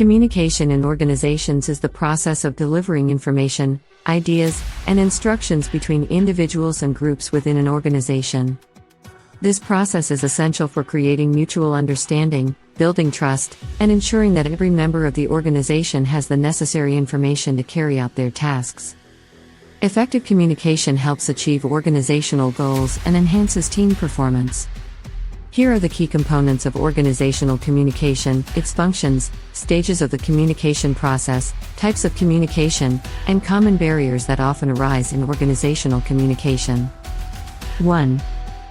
Communication in organizations is the process of delivering information, ideas, and instructions between individuals and groups within an organization. This process is essential for creating mutual understanding, building trust, and ensuring that every member of the organization has the necessary information to carry out their tasks. Effective communication helps achieve organizational goals and enhances team performance. Here are the key components of organizational communication, its functions, stages of the communication process, types of communication, and common barriers that often arise in organizational communication. 1.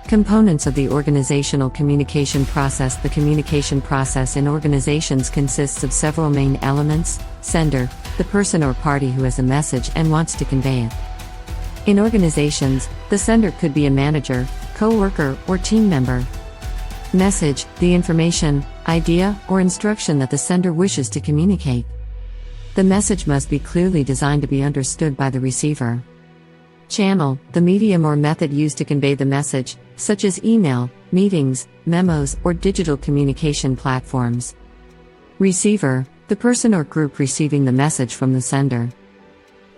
Components of the organizational communication process. The communication process in organizations consists of several main elements: sender, the person or party who has a message and wants to convey it. In organizations, the sender could be a manager, co-worker, or team member. Message, the information, idea, or instruction that the sender wishes to communicate. The message must be clearly designed to be understood by the receiver. Channel, the medium or method used to convey the message, such as email, meetings, memos, or digital communication platforms. Receiver, the person or group receiving the message from the sender.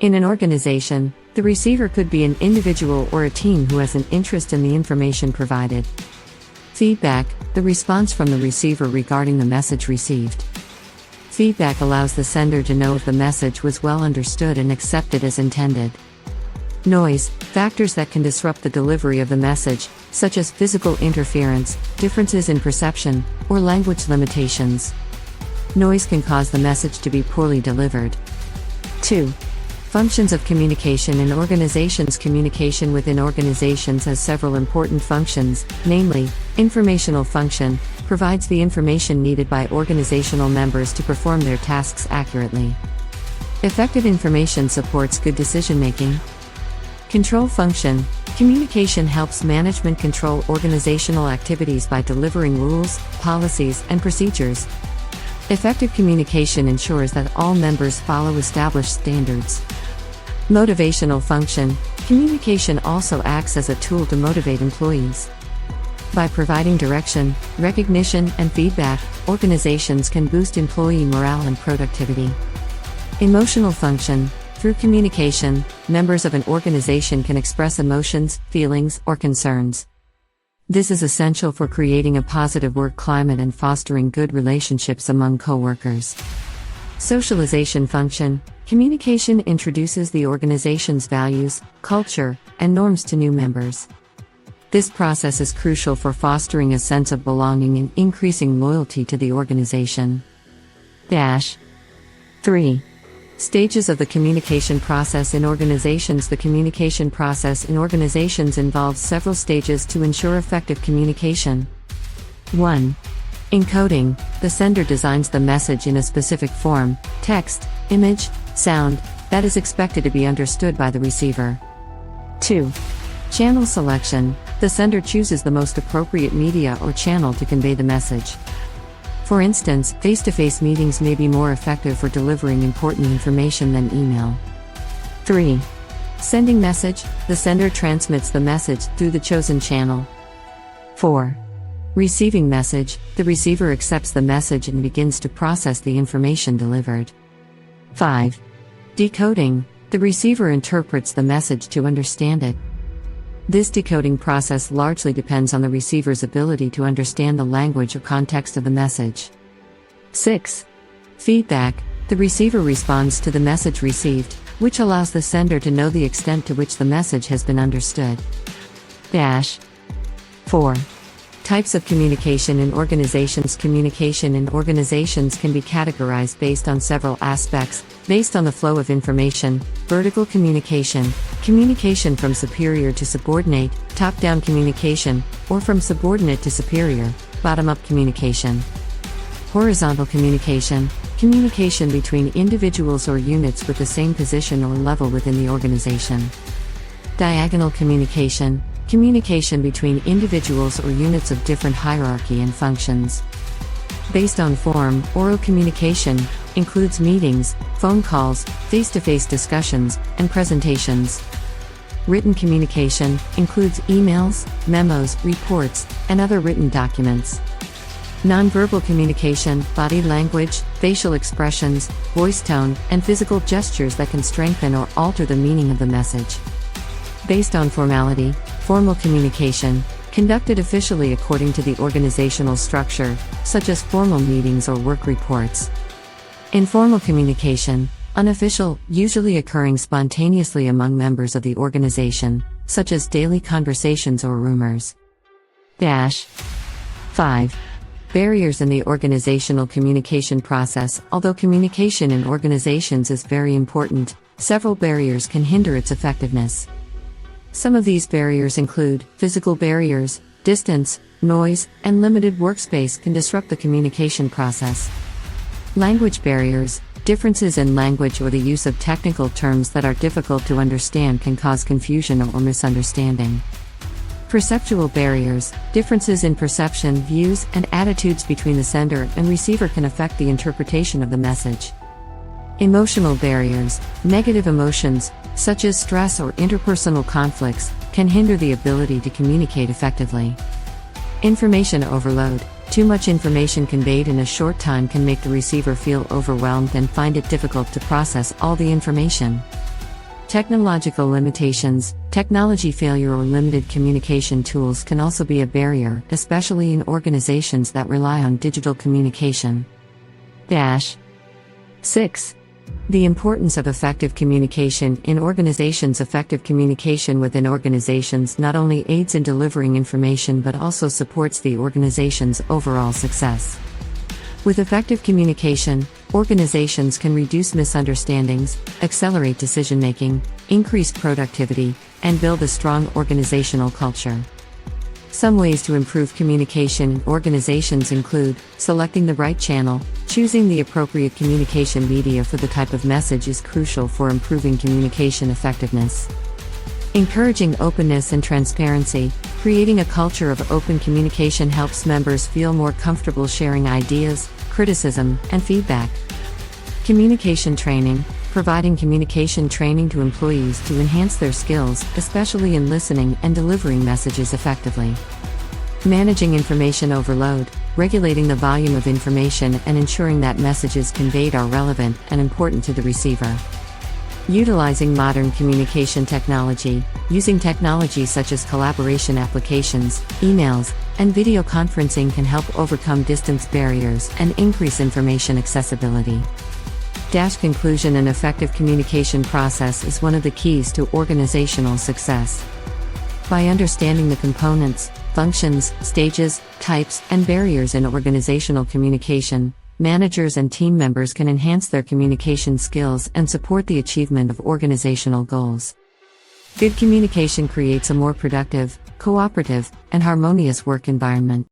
In an organization, the receiver could be an individual or a team who has an interest in the information provided. Feedback, the response from the receiver regarding the message received. Feedback allows the sender to know if the message was well understood and accepted as intended. Noise, factors that can disrupt the delivery of the message, such as physical interference, differences in perception, or language limitations. Noise can cause the message to be poorly delivered. 2. Functions of communication in organizations. Communication within organizations has several important functions, namely, informational function, provides the information needed by organizational members to perform their tasks accurately. Effective information supports good decision-making. Control function, communication helps management control organizational activities by delivering rules, policies, and procedures. Effective communication ensures that all members follow established standards. Motivational function, communication also acts as a tool to motivate employees. By providing direction, recognition, and feedback, organizations can boost employee morale and productivity. Emotional function, through communication, members of an organization can express emotions, feelings, or concerns. This is essential for creating a positive work climate and fostering good relationships among coworkers. Socialization function, communication introduces the organization's values, culture, and norms to new members. This process is crucial for fostering a sense of belonging and increasing loyalty to the organization. 3. Stages of the communication process in organizations. The communication process in organizations involves several stages to ensure effective communication. 1. Encoding, the sender designs the message in a specific form, text, image, sound, that is expected to be understood by the receiver. 2. Channel selection, the sender chooses the most appropriate media or channel to convey the message. For instance, face-to-face meetings may be more effective for delivering important information than email. 3. Sending message, the sender transmits the message through the chosen channel. 4. Receiving message, the receiver accepts the message and begins to process the information delivered. 5. Decoding, the receiver interprets the message to understand it. This decoding process largely depends on the receiver's ability to understand the language or context of the message. 6. Feedback, the receiver responds to the message received, which allows the sender to know the extent to which the message has been understood. 4. Types of communication in organizations. Communication in organizations can be categorized based on several aspects, based on the flow of information: vertical communication, communication from superior to subordinate, top-down communication, or from subordinate to superior, bottom-up communication. Horizontal communication, communication between individuals or units with the same position or level within the organization. Diagonal communication, communication between individuals or units of different hierarchy and functions. Based on form, oral communication includes meetings, phone calls, face-to-face discussions, and presentations. Written communication includes emails, memos, reports, and other written documents. Nonverbal communication, body language, facial expressions, voice tone, and physical gestures that can strengthen or alter the meaning of the message. Based on formality, formal communication, conducted officially according to the organizational structure, such as formal meetings or work reports. Informal communication, unofficial, usually occurring spontaneously among members of the organization, such as daily conversations or rumors. 5. Barriers in the organizational communication process. Although communication in organizations is very important, several barriers can hinder its effectiveness. Some of these barriers include physical barriers, distance, noise, and limited workspace can disrupt the communication process. Language barriers, differences in language or the use of technical terms that are difficult to understand can cause confusion or misunderstanding. Perceptual barriers, differences in perception, views, and attitudes between the sender and receiver can affect the interpretation of the message. Emotional barriers, negative emotions, such as stress or interpersonal conflicts, can hinder the ability to communicate effectively. Information overload, too much information conveyed in a short time can make the receiver feel overwhelmed and find it difficult to process all the information. Technological limitations, technology failure or limited communication tools can also be a barrier, especially in organizations that rely on digital communication. 6. The importance of effective communication in organizations. Effective communication within organizations not only aids in delivering information but also supports the organization's overall success. With effective communication, organizations can reduce misunderstandings, accelerate decision-making, increase productivity, and build a strong organizational culture. Some ways to improve communication in organizations include selecting the right channel. Choosing the appropriate communication media for the type of message is crucial for improving communication effectiveness. Encouraging openness and transparency. Creating a culture of open communication helps members feel more comfortable sharing ideas, criticism, and feedback. Communication training. Providing communication training to employees to enhance their skills, especially in listening and delivering messages effectively. Managing information overload. Regulating the volume of information and ensuring that messages conveyed are relevant and important to the receiver. Utilizing modern communication technology. Using technology such as collaboration applications, emails, and video conferencing can help overcome distance barriers and increase information accessibility. Conclusion. An effective communication process is one of the keys to organizational success. By understanding the components, functions, stages, types, and barriers in organizational communication, managers and team members can enhance their communication skills and support the achievement of organizational goals. Good communication creates a more productive, cooperative, and harmonious work environment.